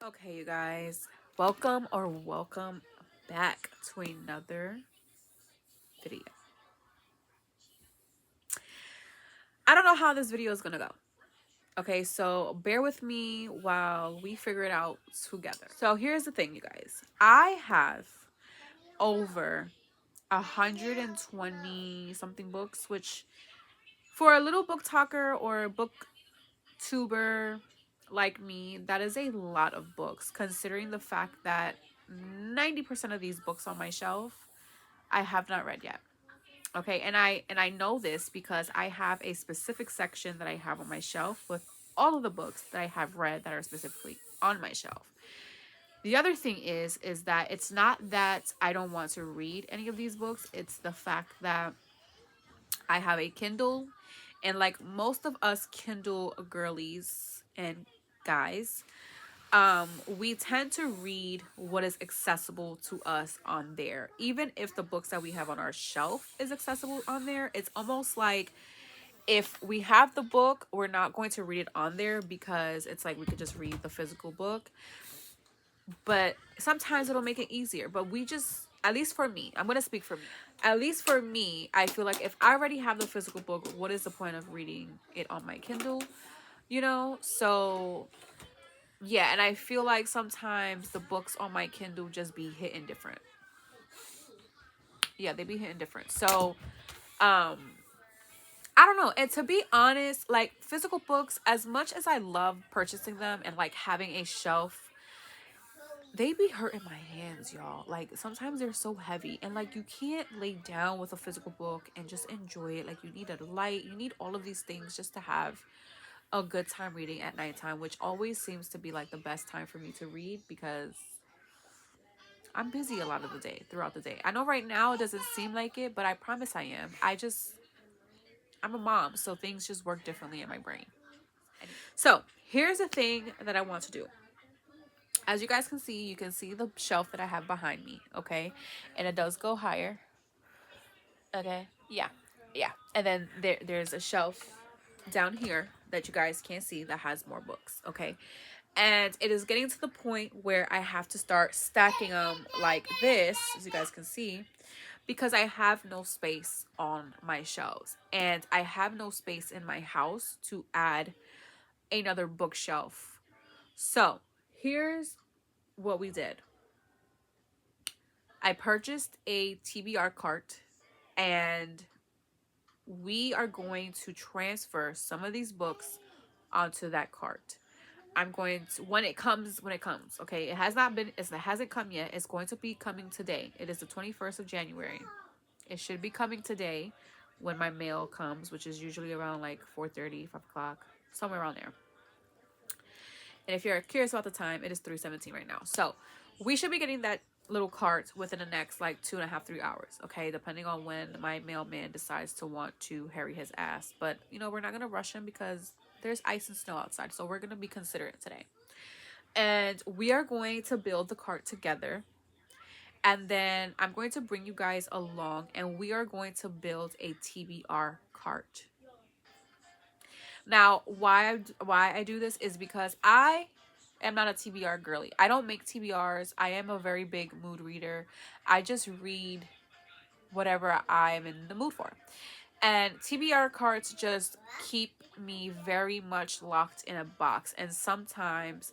Okay, you guys, welcome back to another video. I don't know how this video is gonna go. Okay, so bear with me while we figure it out together. So here's the thing, you guys. I have over 120 something books, which for a little book talker or a book tuber like me, that is a lot of books, considering the fact that 90% of these books on my shelf I have not read yet. Okay, and I know this because I have a specific section that I have on my shelf with all of the books that I have read that are specifically on my shelf. The other thing is that it's not that I don't want to read any of these books, it's the fact that I have a Kindle, and like most of us Kindle girlies and guys, we tend to read what is accessible to us on there. Even if the books that we have on our shelf is accessible on there, it's almost like if we have the book, we're not going to read it on there because it's like we could just read the physical book. But sometimes it'll make it easier. But we just, at least for me, I'm going to speak for me. At least for me, I feel like if I already have the physical book, what is the point of reading it on my Kindle? You know? So yeah, and I feel like sometimes the books on my Kindle just be hitting different. Yeah, they be hitting different. So, I don't know. And to be honest, like physical books, as much as I love purchasing them and like having a shelf, they be hurting my hands, y'all. Like sometimes they're so heavy and like you can't lay down with a physical book and just enjoy it. Like you need a light, you need all of these things just to have a good time reading at nighttime, which always seems to be like the best time for me to read because I'm busy a lot of the day, throughout the day. I know right now it doesn't seem like it, but I promise I am. I'm a mom, so things just work differently in my brain. So here's the thing that I want to do. As you guys can see, you can see the shelf that I have behind me, okay? And it does go higher. Okay. Yeah. Yeah. And then there's a shelf down here that you guys can't see that has more books, okay? And it is getting to the point where I have to start stacking them like this, as you guys can see, because I have no space on my shelves and I have no space in my house to add another bookshelf. So here's what we did. I purchased a TBR cart and we are going to transfer some of these books onto that cart. I'm going to, when it comes, okay? It hasn't come yet. It's going to be coming today. It is the 21st of January. It should be coming today when my mail comes, which is usually around like 4:30, 5 o'clock, somewhere around there. And if you're curious about the time, it is 3:17 right now. So we should be getting that little cart within the next like 2.5, 3 hours, okay? Depending on when my mailman decides to want to hurry his ass. But, you know, we're not going to rush him because there's ice and snow outside. So we're going to be considerate today. And we are going to build the cart together. And then I'm going to bring you guys along and we are going to build a TBR cart. Now, why I do this is because I am not a TBR girly. I don't make TBRs. I am a very big mood reader. I just read whatever I'm in the mood for. And TBR cards just keep me very much locked in a box. And sometimes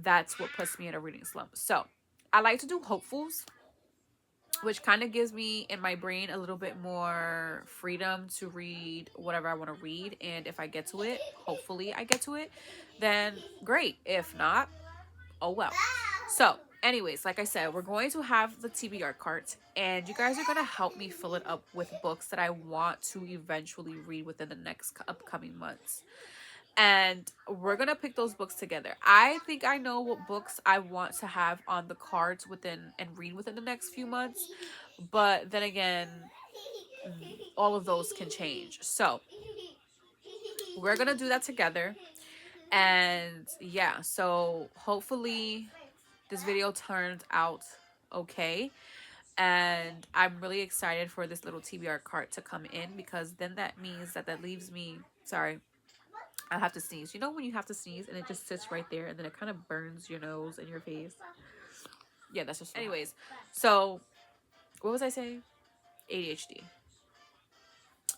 that's what puts me in a reading slump. So I like to do hopefuls, which kind of gives me in my brain a little bit more freedom to read whatever I want to read. And if I get to it, hopefully I get to it, then great. If not, oh well. So anyways, like I said, we're going to have the TBR cart and you guys are going to help me fill it up with books that I want to eventually read within the next upcoming months. And we're gonna pick those books together. I think I know what books I want to have on the cards within and read within the next few months, but then again, all of those can change. So we're gonna do that together. And yeah, so hopefully this video turned out okay. And I'm really excited for this little TBR cart to come in because then that means that leaves me, sorry, I have to sneeze. You know when you have to sneeze and it just sits right there and then it kind of burns your nose and your face? Yeah, that's just... Anyways, so what was I saying? ADHD.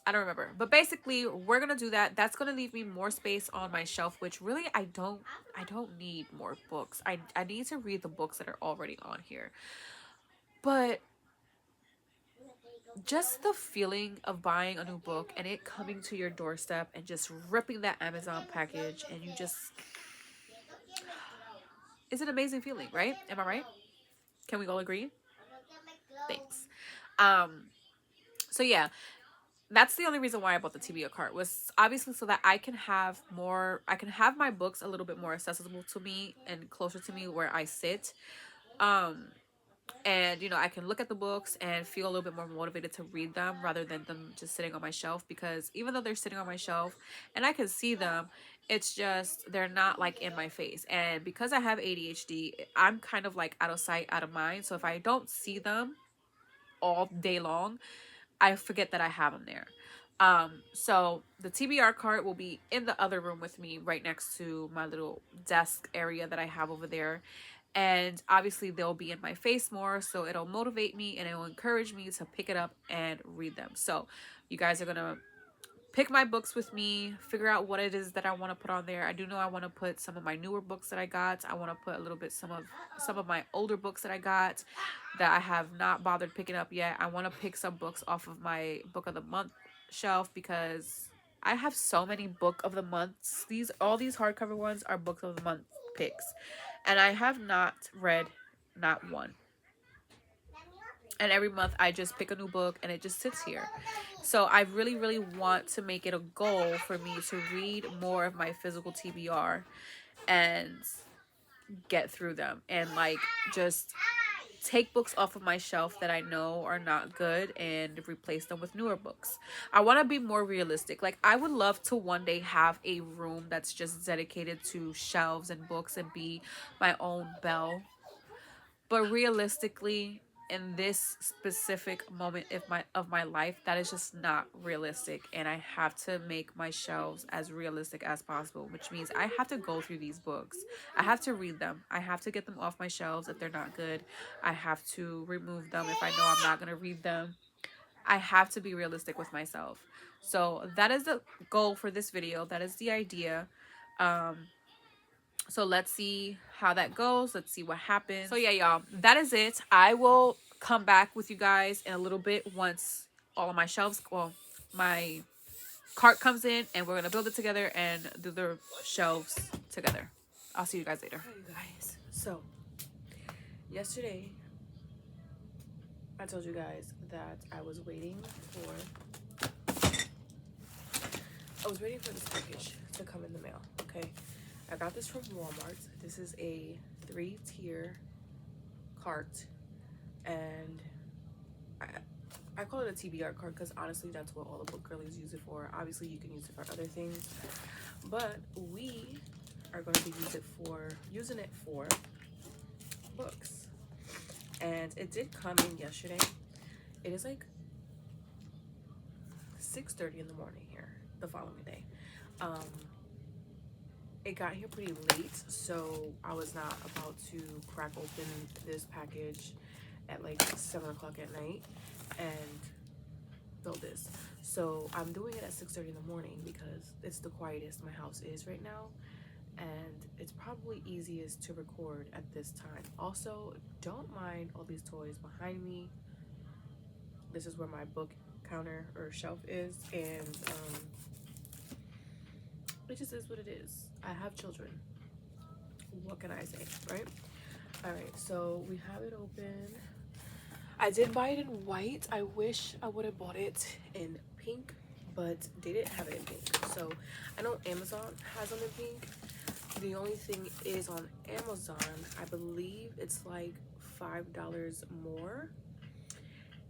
I don't remember. But basically, we're going to do that. That's going to leave me more space on my shelf, which really I don't need more books. I need to read the books that are already on here. But just the feeling of buying a new book and it coming to your doorstep and just ripping that Amazon package and you just... It's an amazing feeling, right? Am I right? Can we all agree? Thanks. So yeah, that's the only reason why I bought the TBR cart, was obviously so that I can have my books a little bit more accessible to me and closer to me where I sit. And I can look at the books and feel a little bit more motivated to read them rather than them just sitting on my shelf, because even though they're sitting on my shelf and I can see them, it's just they're not like in my face. And because I have ADHD, I'm kind of like out of sight, out of mind. So if I don't see them all day long, I forget that I have them there. So the TBR cart will be in the other room with me, right next to my little desk area that I have over there. And obviously they'll be in my face more, so it'll motivate me and it'll encourage me to pick it up and read them. So you guys are gonna pick my books with me, figure out what it is that I want to put on there. I do know I want to put some of my newer books that I got. I want to put a little bit some of my older books that I got that I have not bothered picking up yet. I want to pick some books off of my book of the month shelf, because I have so many book of the months. All these hardcover ones are book of the month picks, and I have not read not one. And every month I just pick a new book and it just sits here. So I really, really want to make it a goal for me to read more of my physical TBR and get through them, and like just take books off of my shelf that I know are not good and replace them with newer books. I want to be more realistic. Like, I would love to one day have a room that's just dedicated to shelves and books and be my own Belle. But realistically, in this specific moment of my life, that is just not realistic, and I have to make my shelves as realistic as possible, which means I have to go through these books. I have to read them. I have to get them off my shelves if they're not good. I have to remove them if I know I'm not going to read them. I have to be realistic with myself. So that is the goal for this video. That is the idea. So let's see how that goes. Let's see what happens. So yeah, y'all, that is it. I will come back with you guys in a little bit once all of my shelves, well, my cart comes in, and we're going to build it together and do the shelves together. I'll see you guys later. Hi, you guys. So yesterday, I told you guys that I was waiting for this package to come in the mail, okay? I got this from Walmart. This is a 3-tier cart, and I call it a TBR cart because honestly that's what all the book girlies use it for. Obviously you can use it for other things, but we are going to be using it for books. And it did come in yesterday. It is like 6:30 in the morning here the following day. It got here pretty late, so I was not about to crack open this package at like 7 o'clock at night and build this. So I'm doing it at 6:30 in the morning because it's the quietest my house is right now, and it's probably easiest to record at this time. Also, don't mind all these toys behind me. This is where my book counter or shelf is, and it just is what it is. I have children. What can I say, right? All right, so we have it open. I did buy it in white. I wish I would have bought it in pink, but they didn't have it in pink. So I know Amazon has them in pink. The only thing is on Amazon, I believe it's like $5 more.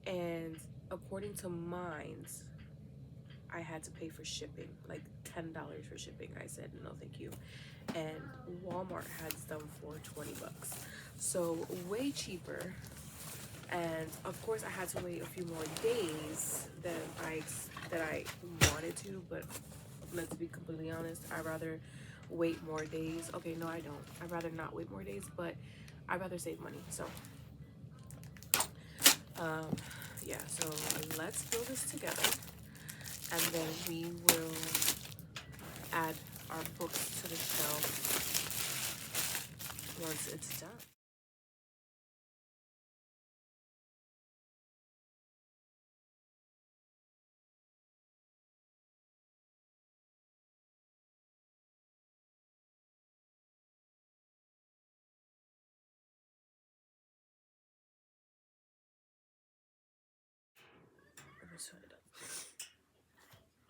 And according to Mine's, I had to pay for shipping, like $10 for shipping. I said no thank you. And Walmart has them for 20 bucks, so way cheaper. And of course I had to wait a few more days than I wanted to, but Let's be completely honest. I'd rather wait more days. Okay, no, I don't. I'd rather not wait more days, but I'd rather save money. So, yeah, so let's build this together, and then we will add our books to the shelf once it's done.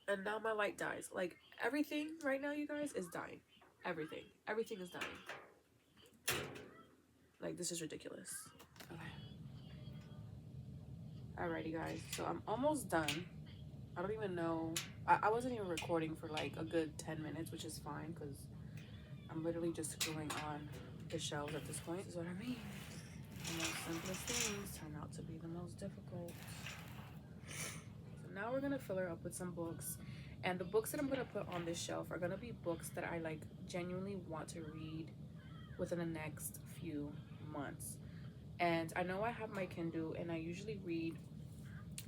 And now my light dies. Like, everything right now, you guys, is dying. Everything. Everything is dying. Like, this is ridiculous. Okay. Alrighty, guys. So I'm almost done. I don't even know. I wasn't even recording for like a good 10 minutes, which is fine because I'm literally just screwing on the shelves at this point. This is what I mean. The most simplest things turn out to be the most difficult. So now we're gonna fill her up with some books. And the books that I'm gonna put on this shelf are gonna be books that I like genuinely want to read within the next few months. And I know I have my Kindle, and I usually read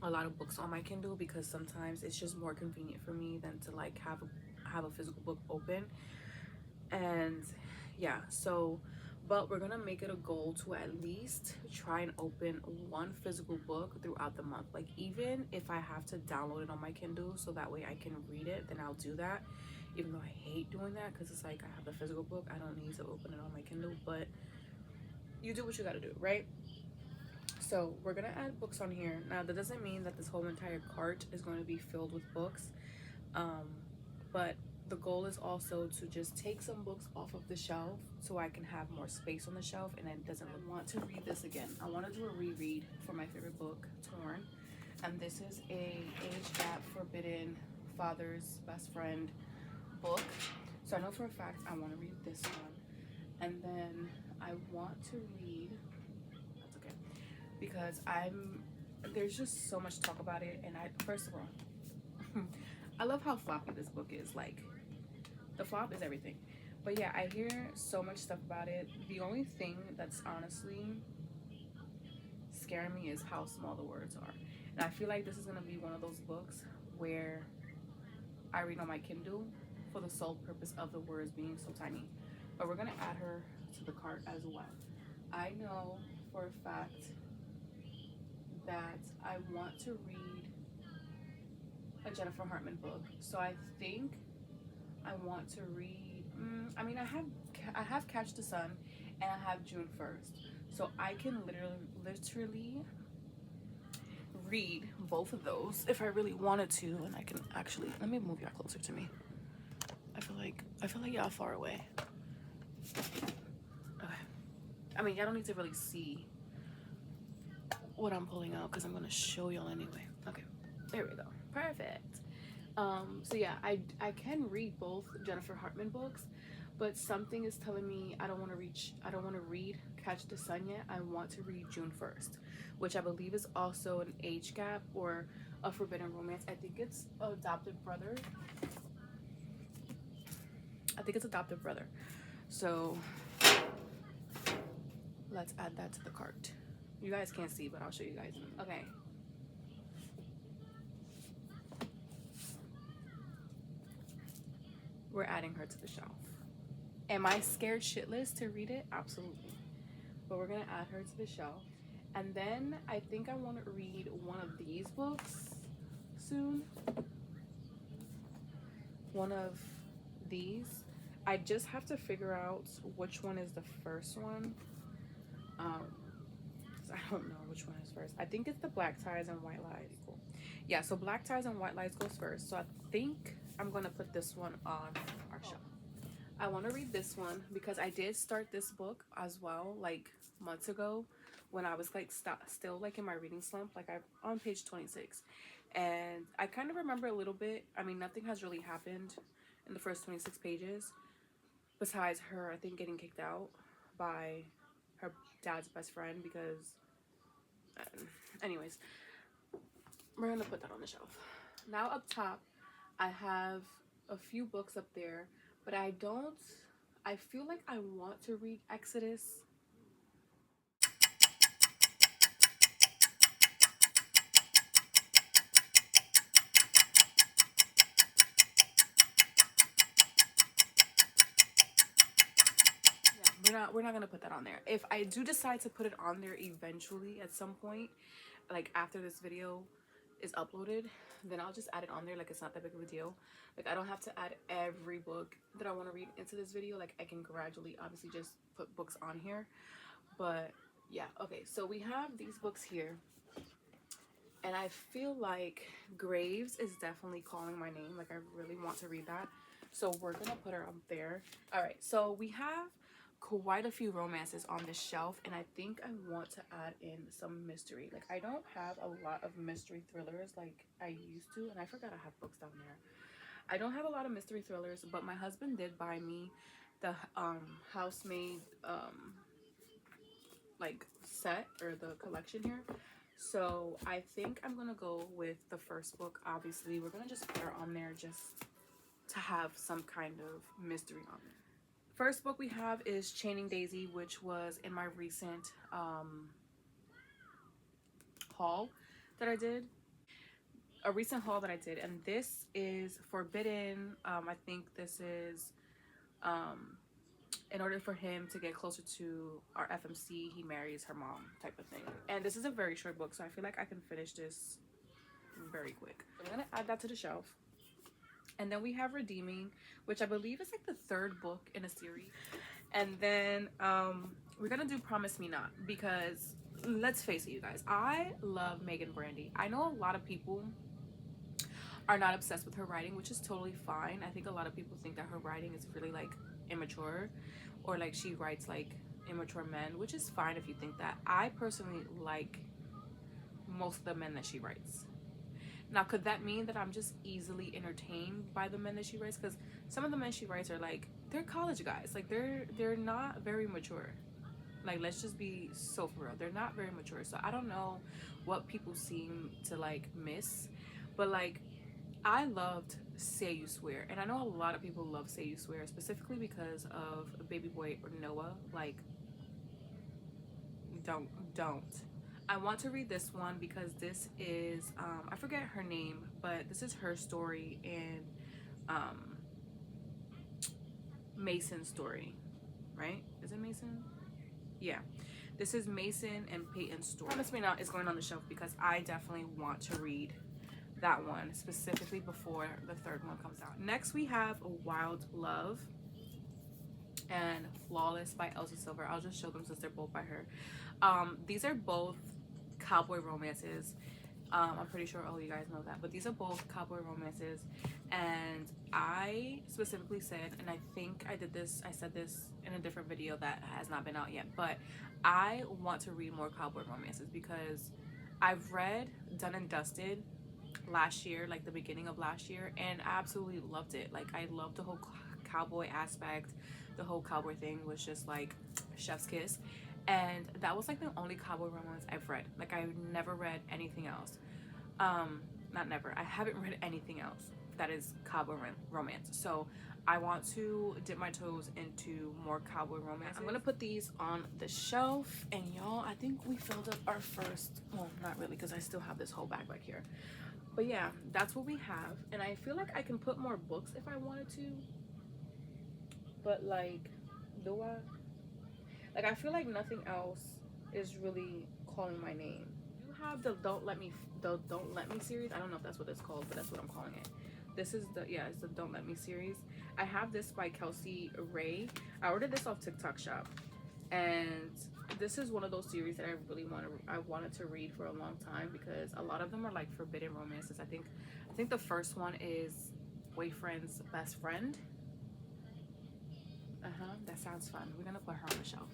a lot of books on my Kindle because sometimes it's just more convenient for me than to like have a physical book open. And yeah, so but we're gonna make it a goal to at least try and open one physical book throughout the month. Like, even if I have to download it on my Kindle so that way I can read it, then I'll do that, even though I hate doing that because it's like I have the physical book, I don't need to open it on my Kindle. But you do what you gotta do, right? So we're gonna add books on here. Now that doesn't mean that this whole entire cart is going to be filled with books, um, but the goal is also to just take some books off of the shelf so I can have more space on the shelf and it doesn't want to read this again. I want to do a reread for my favorite book, Torn, and this is a age gap forbidden father's best friend book. So I know for a fact I want to read this one, and then I want to read, that's okay, because there's just so much to talk about it. And I, first of all, I love how floppy this book is. Like, the flop is everything. But yeah, I hear so much stuff about it. The only thing that's honestly scaring me is how small the words are. And I feel like this is gonna be one of those books where I read on my Kindle for the sole purpose of the words being so tiny. But we're gonna add her to the cart as well. I know for a fact that I want to read a Jennifer Hartman book. So I think I want to read. I mean, I have Catch the Sun, and I have June 1st. So I can literally read both of those if I really wanted to, and I can actually, let me move y'all closer to me. I feel like y'all far away. Okay. I mean, y'all don't need to really see what I'm pulling out because I'm gonna show y'all anyway. Okay, there we go. Perfect. So yeah, I can read both Jennifer Hartman books, but something is telling me I don't want to read Catch the Sun yet. I want to read June 1st, which I believe is also an age gap or a forbidden romance. I think it's adopted brother. So let's add that to the cart. You guys can't see, but I'll show you guys. Okay. We're adding her to the shelf. Am I scared shitless to read it? Absolutely. But we're gonna add her to the shelf. And then I think I want to read one of these books soon. One of these. I just have to figure out which one is the first one. I don't know which one is first. I think it's the Black Ties and White Lies. Cool. Yeah, so Black Ties and White Lies goes first. So I think I'm gonna put this one on our shelf. I want to read this one because I did start this book as well, like months ago, when I was like still like in my reading slump. Like, I'm on page 26, and I kind of remember a little bit. I mean, nothing has really happened in the first 26 pages besides her, I think, getting kicked out by her dad's best friend because anyways, we're gonna put that on the shelf. Now up top I have a few books up there, but I feel like I want to read Exodus. We're not gonna put that on there. If I do decide to put it on there eventually at some point, like after this video is uploaded, then I'll just add it on there. Like, it's not that big of a deal. Like, I don't have to add every book that I want to read into this video. Like, I can gradually obviously just put books on here. But yeah, okay, so we have these books here, and I feel like Graves is definitely calling my name. Like, I really want to read that, so we're gonna put her up there. All right, so we have quite a few romances on this shelf, and I think I want to add in some mystery. Like, I don't have a lot of mystery thrillers like I used to, and I forgot I have books down there. I don't have a lot of mystery thrillers, but my husband did buy me the Housemaid like set, or the collection here. So I think I'm gonna go with the first book. Obviously, we're gonna just put her on there just to have some kind of mystery on there. First book we have is Chaining Daisy, which was in my recent haul that I did. A recent haul that I did, and this is Forbidden. I think this is in order for him to get closer to our FMC, he marries her mom type of thing. And this is a very short book, so I feel like I can finish this very quick. I'm gonna add that to the shelf. And then we have Redeeming, which I believe is like the third book in a series. And then we're gonna do Promise Me Not, because let's face it, you guys, I love Megan Brandy. I know a lot of people are not obsessed with her writing, which is totally fine. I think a lot of people think that her writing is really like immature, or like she writes like immature men, which is fine if you think that. I personally like most of the men that she writes. Now, could that mean that I'm just easily entertained by the men that she writes? Because some of the men she writes are like, they're college guys. Like, they're not very mature. Like, let's just be so for real. They're not very mature. So I don't know what people seem to like miss. But like, I loved Say You Swear. And I know a lot of people love Say You Swear, specifically because of Baby Boy or Noah. Like, don't. I want to read this one because this is I forget her name, but this is her story in Mason's story, right? Is it Mason? Yeah, this is Mason and Peyton's story. Promise Me Not is going on the shelf because I definitely want to read that one specifically before the third one comes out. Next we have Wild Love and Flawless by Elsa Silver. I'll just show them since they're both by her. These are both cowboy romances. I'm pretty sure all you guys know that, but these are both cowboy romances. And I specifically said, and I think I said this in a different video that has not been out yet, but I want to read more cowboy romances because I've read Done and Dusted last year, like the beginning of last year, and I absolutely loved it. Like, I loved the whole cowboy aspect. The whole cowboy thing was just like chef's kiss. And that was like the only cowboy romance I've read. Like, I've never read anything else. Not never. I haven't read anything else that is cowboy romance. So I want to dip my toes into more cowboy romance. I'm gonna put these on the shelf, and y'all, I think we filled up our first. Well, not really, because I still have this whole bag back here. But yeah, that's what we have, and I feel like I can put more books if I wanted to. But like, do I? Like, I feel like nothing else is really calling my name. You have the Don't Let Me series. I don't know if that's what it's called, but that's what I'm calling it. This is it's the Don't Let Me series. I have this by Kelsey Ray. I ordered this off TikTok Shop, and this is one of those series that I wanted to read for a long time, because a lot of them are like forbidden romances. I think the first one is Boyfriend's Best Friend. That sounds fun. We're gonna put her on the shelf.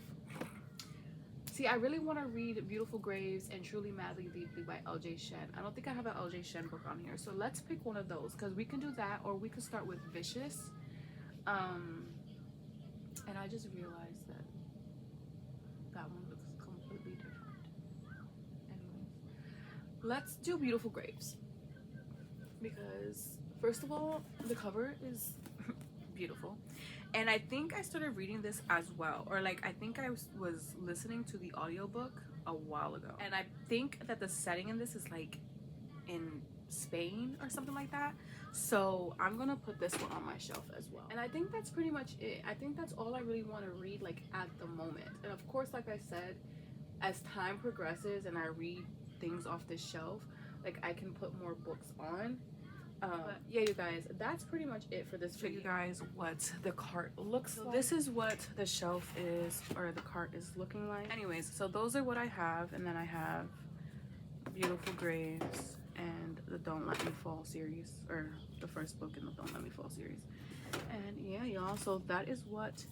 See, I really want to read Beautiful Graves and Truly Madly Deeply by LJ Shen. I don't think I have an LJ Shen book on here, so let's pick one of those, because we can do that, or we could start with Vicious. And I just realized that one looks completely different. Anyways, let's do Beautiful Graves, because First of all, the cover is beautiful. And I think I started reading this as well. Or like, I think I was listening to the audiobook a while ago. And I think that the setting in this is like in Spain or something like that. So I'm gonna put this one on my shelf as well. And I think that's pretty much it. I think that's all I really want to read like at the moment. And of course, like I said, as time progresses and I read things off the shelf, like I can put more books on. But yeah, you guys, that's pretty much it for this video. Show you guys what the cart looks like. This is what the shelf is, or the cart is looking like. Anyways, so those are what I have, and then I have Beautiful Graves and the Don't Let Me Fall series, or the first book in the Don't Let Me Fall series. And yeah, y'all, so that is what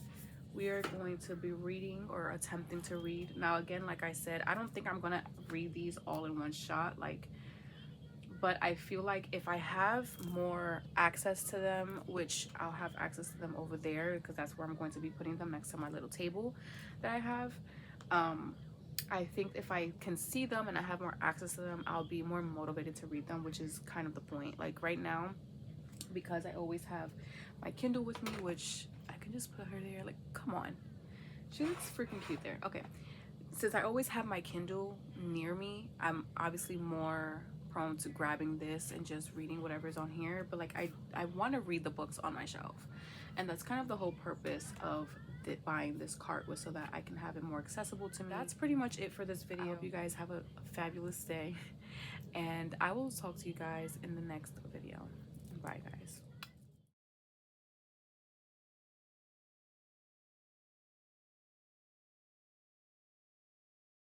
we are going to be reading or attempting to read. Now again, like I said, I don't think I'm gonna read these all in one shot, like, but I feel like if I have more access to them, which I'll have access to them over there because that's where I'm going to be putting them, next to my little table that I have. I think if I can see them and I have more access to them, I'll be more motivated to read them, which is kind of the point. Like right now, because I always have my Kindle with me, which I can just put her there. Like, come on. She looks freaking cute there. Okay. Since I always have my Kindle near me, I'm obviously more prone to grabbing this and just reading whatever's on here. But like, I want to read the books on my shelf. And that's kind of the whole purpose of buying this cart, was so that I can have it more accessible to me. That's pretty much it for this video. You guys have a fabulous day. And I will talk to you guys in the next video. Bye, guys.